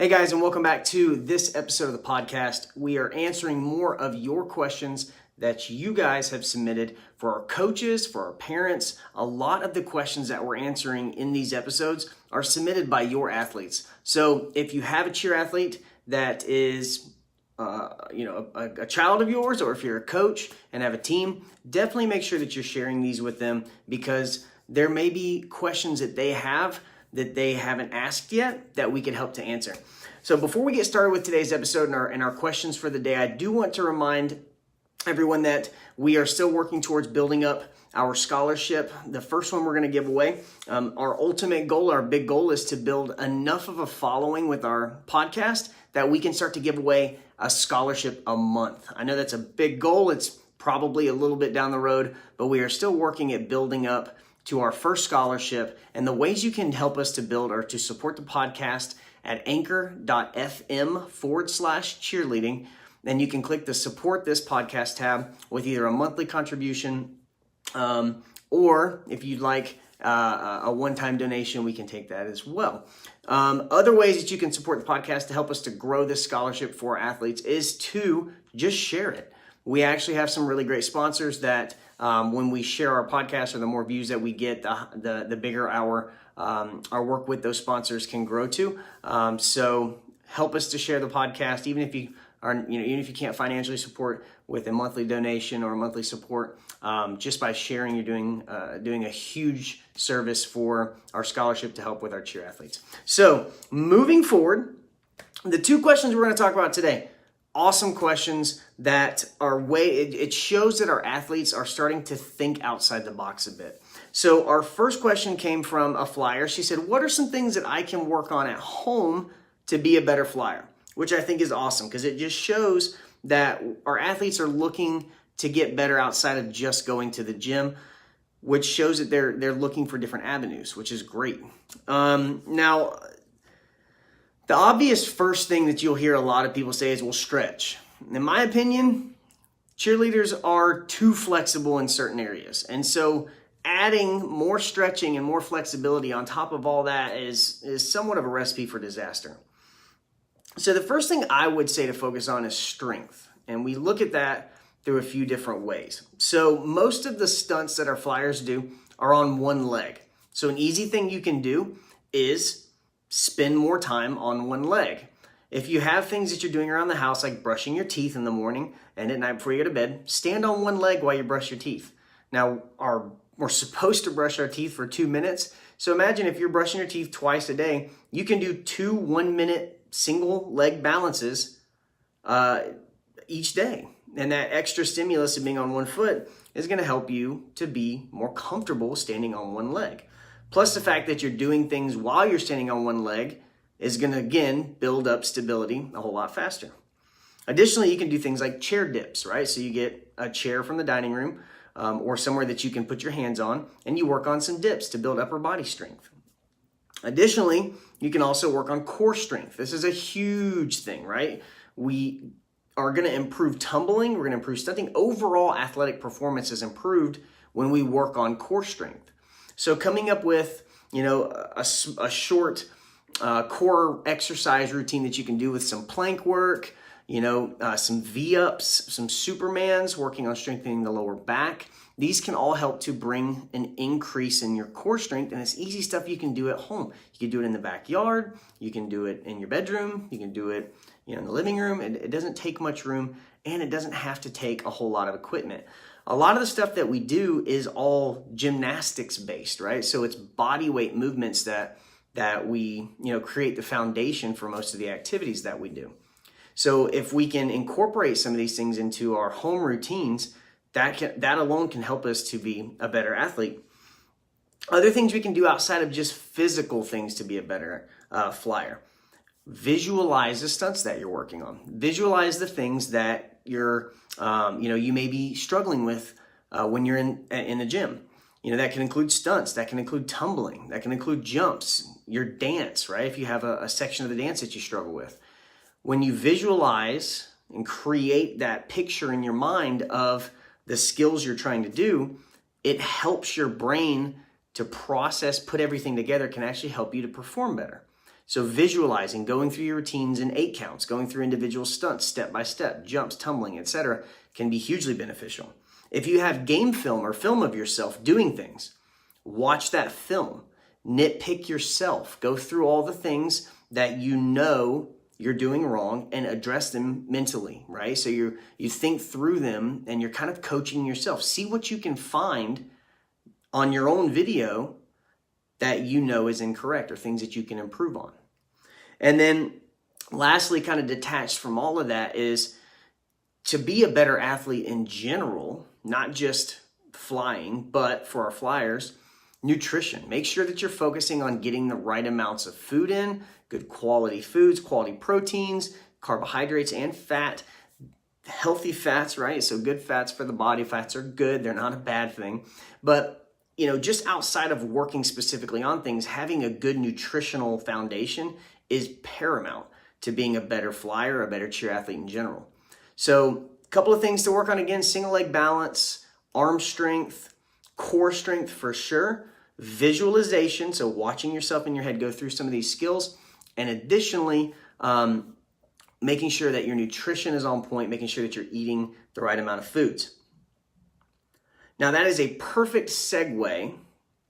Hey guys, and welcome back to this episode of the podcast. We are answering more of your questions that you guys have submitted for our coaches, for our parents. A lot of the questions that we're answering in these episodes are submitted by your athletes. So if you have a cheer athlete that is a child of yours, or if you're a coach and have a team, definitely make sure that you're sharing these with them, because there may be questions that they have that they haven't asked yet that we can help to answer. So before we get started with today's episode and our questions for the day, I do want to remind everyone that we are still working towards building up our scholarship. The first one we're going to give away. Our ultimate goal, our big goal, is to build enough of a following with our podcast that we can start to give away a scholarship a month. I know that's a big goal. It's probably a little bit down the road, but we are still working at building up to our first scholarship. And the ways you can help us to build or to support the podcast at anchor.fm/cheerleading. Then you can click the support this podcast tab with either a monthly contribution or if you'd like a one-time donation, we can take that as well. Other ways that you can support the podcast to help us to grow this scholarship for athletes is to just share it. We actually have some really great sponsors that when we share our podcast, or the more views that we get, the bigger our work with those sponsors can grow to. So help us to share the podcast, even if you can't financially support with a monthly donation or a monthly support. Just by sharing, you're doing a huge service for our scholarship to help with our cheer athletes. So moving forward, the two questions we're going to talk about today. Awesome questions that it shows that our athletes are starting to think outside the box a bit. So our first question came from a flyer. She said, what are some things that I can work on at home to be a better flyer? Which I think is awesome, because it just shows that our athletes are looking to get better outside of just going to the gym, which shows that they're looking for different avenues, which is great. Now, the obvious first thing that you'll hear a lot of people say is, well, stretch. In my opinion, cheerleaders are too flexible in certain areas. And so adding more stretching and more flexibility on top of all that is somewhat of a recipe for disaster. So the first thing I would say to focus on is strength. And we look at that through a few different ways. So most of the stunts that our flyers do are on one leg. So an easy thing you can do is spend more time on one leg. If you have things that you're doing around the house, like brushing your teeth in the morning and at night before you go to bed, stand on one leg while you brush your teeth. Now, we're supposed to brush our teeth for 2 minutes. So imagine if you're brushing your teeth twice a day, you can do 2 1-minute single leg balances each day. And that extra stimulus of being on one foot is going to help you to be more comfortable standing on one leg. Plus the fact that you're doing things while you're standing on one leg is going to, again, build up stability a whole lot faster. Additionally, you can do things like chair dips, right? So you get a chair from the dining room or somewhere that you can put your hands on, and you work on some dips to build upper body strength. Additionally, you can also work on core strength. This is a huge thing, right? We are going to improve tumbling. We're going to improve stunting. Overall athletic performance is improved when we work on core strength. So coming up with, a short core exercise routine that you can do with some plank work, some V-ups, some Supermans, working on strengthening the lower back. These can all help to bring an increase in your core strength, and it's easy stuff you can do at home. You can do it in the backyard. You can do it in your bedroom. You can do it, in the living room. It doesn't take much room, and it doesn't have to take a whole lot of equipment. A lot of the stuff that we do is all gymnastics based, right? So it's body weight movements that we, create the foundation for most of the activities that we do. So if we can incorporate some of these things into our home routines, that alone can help us to be a better athlete. Other things we can do outside of just physical things to be a better flyer. Visualize the stunts that you're working on. Visualize the things that you may be struggling with when you're in the gym. That can include stunts, that can include tumbling, that can include jumps, your dance, right? If you have a section of the dance that you struggle with. When you visualize and create that picture in your mind of the skills you're trying to do, it helps your brain to process, put everything together, can actually help you to perform better. So visualizing, going through your routines in 8 counts, going through individual stunts step by step, jumps, tumbling, etc., can be hugely beneficial. If you have game film or film of yourself doing things, watch that film, nitpick yourself, go through all the things that you know you're doing wrong and address them mentally, right? So you think through them and you're kind of coaching yourself. See what you can find on your own video that you know is incorrect or things that you can improve on. And then lastly, kind of detached from all of that, is to be a better athlete in general, not just flying, but for our flyers, nutrition. Make sure that you're focusing on getting the right amounts of food in, good quality foods, quality proteins, carbohydrates, and fat, healthy fats, right? So good fats for the body. Fats are good. They're not a bad thing. But, just outside of working specifically on things, having a good nutritional foundation is paramount to being a better flyer, a better cheer athlete in general. So a couple of things to work on. Again, single leg balance, arm strength, core strength for sure, visualization, so watching yourself in your head go through some of these skills, and additionally, making sure that your nutrition is on point, making sure that you're eating the right amount of foods. Now that is a perfect segue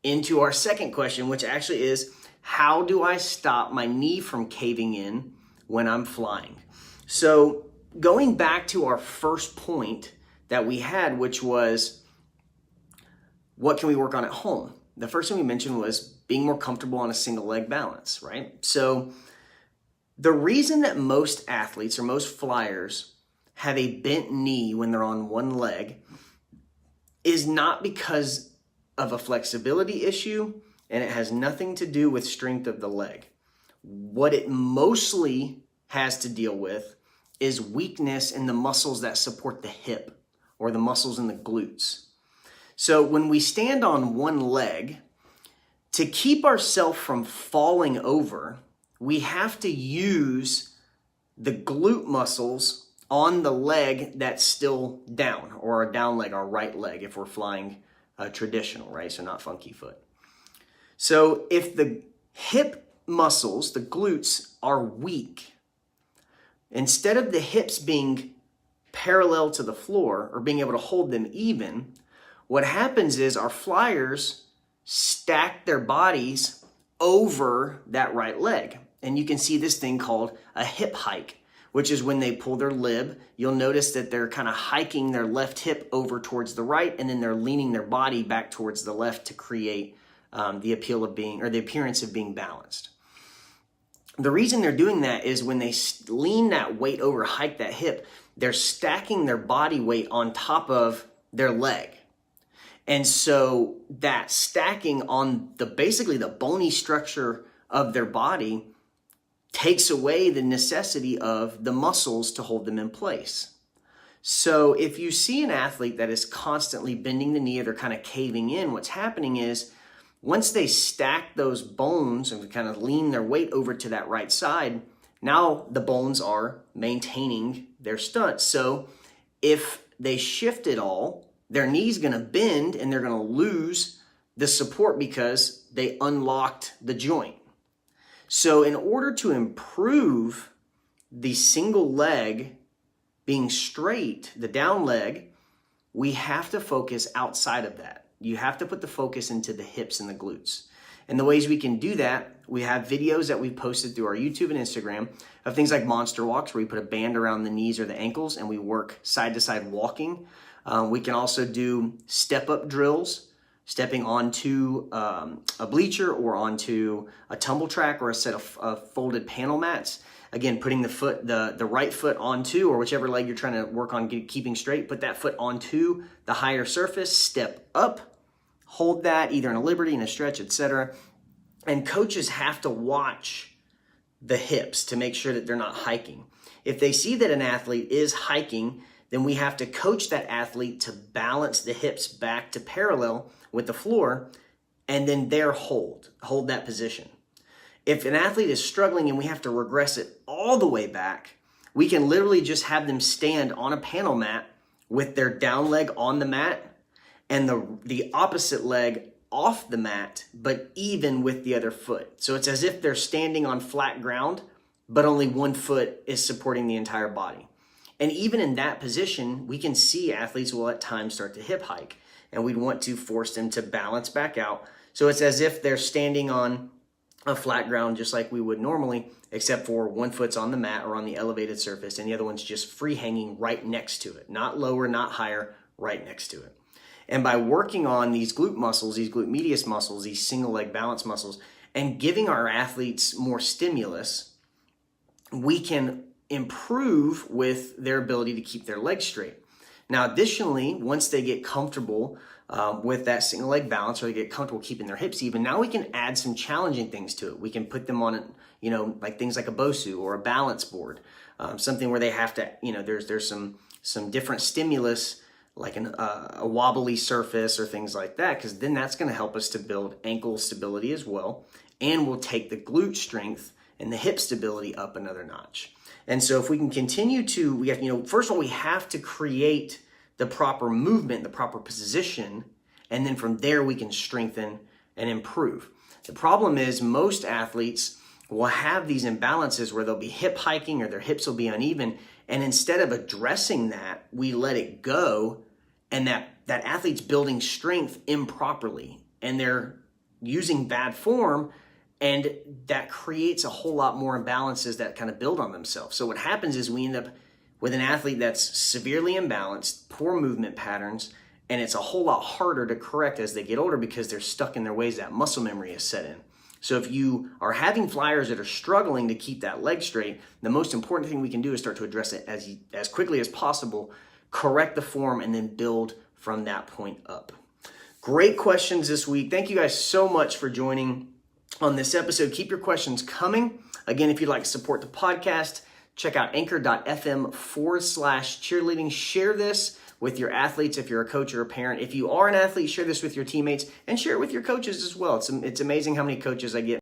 into our second question, which actually is, how do I stop my knee from caving in when I'm flying? So going back to our first point that we had, which was, what can we work on at home? The first thing we mentioned was being more comfortable on a single leg balance, right? So the reason that most athletes or most flyers have a bent knee when they're on one leg is not because of a flexibility issue, and it has nothing to do with strength of the leg. What it mostly has to deal with is weakness in the muscles that support the hip or the muscles in the glutes. So when we stand on one leg, to keep ourselves from falling over, we have to use the glute muscles on the leg that's still down, or our down leg, our right leg, if we're flying traditional, right? So not funky foot. So if the hip muscles, the glutes, are weak, instead of the hips being parallel to the floor or being able to hold them even, what happens is our flyers stack their bodies over that right leg. And you can see this thing called a hip hike, which is when they pull their lib. You'll notice that they're kind of hiking their left hip over towards the right, and then they're leaning their body back towards the left to create the appearance of being balanced. The reason they're doing that is when they lean that weight over, hike that hip, they're stacking their body weight on top of their leg. And so that stacking on basically the bony structure of their body takes away the necessity of the muscles to hold them in place. So if you see an athlete that is constantly bending the knee or they're kind of caving in, what's happening is once they stack those bones and kind of lean their weight over to that right side, now the bones are maintaining their stunt. So if they shift it all, their knee's going to bend and they're going to lose the support because they unlocked the joint. So in order to improve the single leg being straight, the down leg, we have to focus outside of that. You have to put the focus into the hips and the glutes. And the ways we can do that, we have videos that we've posted through our YouTube and Instagram of things like monster walks, where we put a band around the knees or the ankles and we work side-to-side walking. We can also do step-up drills, stepping onto a bleacher or onto a tumble track or a set of folded panel mats. Again, putting the right foot onto, or whichever leg you're trying to work on keeping straight, put that foot onto the higher surface, step up, hold that either in a liberty, in a stretch, etc. And coaches have to watch the hips to make sure that they're not hiking. If they see that an athlete is hiking, then we have to coach that athlete to balance the hips back to parallel with the floor, and then hold that position. If an athlete is struggling and we have to regress it all the way back, we can literally just have them stand on a panel mat with their down leg on the mat and the opposite leg off the mat, but even with the other foot. So it's as if they're standing on flat ground, but only one foot is supporting the entire body. And even in that position, we can see athletes will at times start to hip hike, and we'd want to force them to balance back out. So it's as if they're standing on a flat ground just like we would normally, except for one foot's on the mat or on the elevated surface, and the other one's just free hanging right next to it. Not lower, not higher, right next to it. And by working on these glute muscles, these glute medius muscles, these single leg balance muscles, and giving our athletes more stimulus, we can improve with their ability to keep their legs straight. Now, additionally, once they get comfortable with that single leg balance, or they get comfortable keeping their hips even, now we can add some challenging things to it. We can put them on, like things like a BOSU or a balance board, something where they have to, there's some different stimulus, like a wobbly surface or things like that, because then that's going to help us to build ankle stability as well, and we'll take the glute strength and the hip stability up another notch. And so if we can continue to, we have, first of all, we have to create the proper movement, the proper position, and then from there we can strengthen and improve. The problem is most athletes will have these imbalances where they'll be hip hiking or their hips will be uneven, and instead of addressing that, we let it go, and that athlete's building strength improperly, and they're using bad form, and that creates a whole lot more imbalances that kind of build on themselves. So what happens is we end up with an athlete that's severely imbalanced, poor movement patterns, and it's a whole lot harder to correct as they get older because they're stuck in their ways. That muscle memory is set in. So if you are having flyers that are struggling to keep that leg straight, the most important thing we can do is start to address it as quickly as possible, correct the form, and then build from that point up. Great questions this week. Thank you guys so much for joining on this episode. Keep your questions coming. Again, if you'd like to support the podcast, check out anchor.fm/cheerleading. Share this with your athletes if you're a coach or a parent. If you are an athlete, share this with your teammates and share it with your coaches as well. It's amazing how many coaches I get